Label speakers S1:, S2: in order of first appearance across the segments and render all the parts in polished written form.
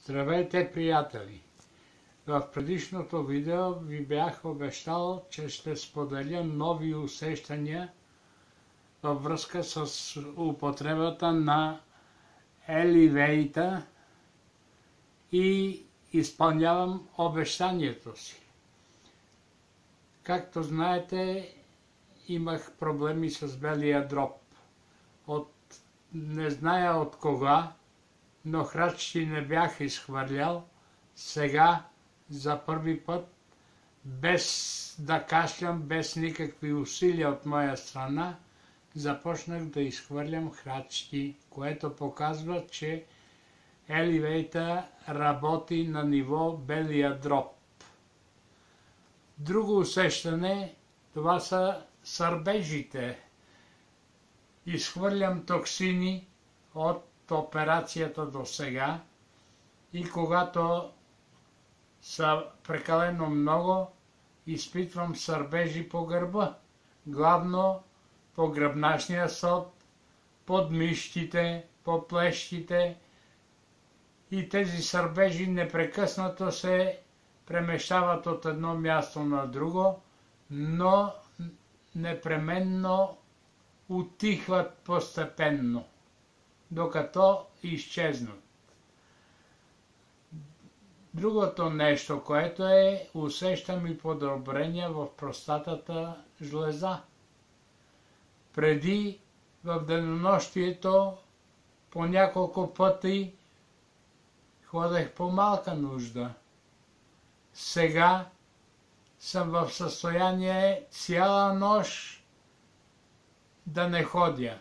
S1: Здравейте, приятели! В предишното видео ви бях обещал, че ще споделя нови усещания във връзка с употребата на Елевейта и изпълнявам обещанието си. Както знаете, имах проблеми с белия дроб. Не зная от кога, но храчки не бях изхвърлял. Сега, за първи път, без да кашлям, без никакви усилия от моя страна, започнах да изхвърлям храчки, което показва, че Елевейта работи на ниво белия дроб. Друго усещане, това са сърбежите. Изхвърлям токсини от операцията до сега и когато са прекалено много, изпитвам сърбежи по гърба, главно по гръбначния сод, под мишките, по плещите, и тези сърбежи непрекъснато се премещават от едно място на друго, но непременно утихват постепенно, докато изчезнат. Другото нещо, което усещам и подобрение в простатата жлеза. Преди в денонощието по няколко пъти ходех по малка нужда. Сега съм в състояние цяла нощ да не ходя.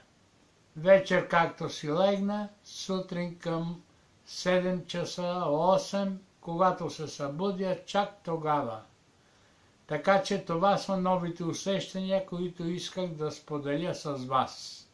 S1: Вечер както си легна, сутрин към 7 часа, 8, когато се събудя, чак тогава. Така че това са новите усещания, които исках да споделя с вас.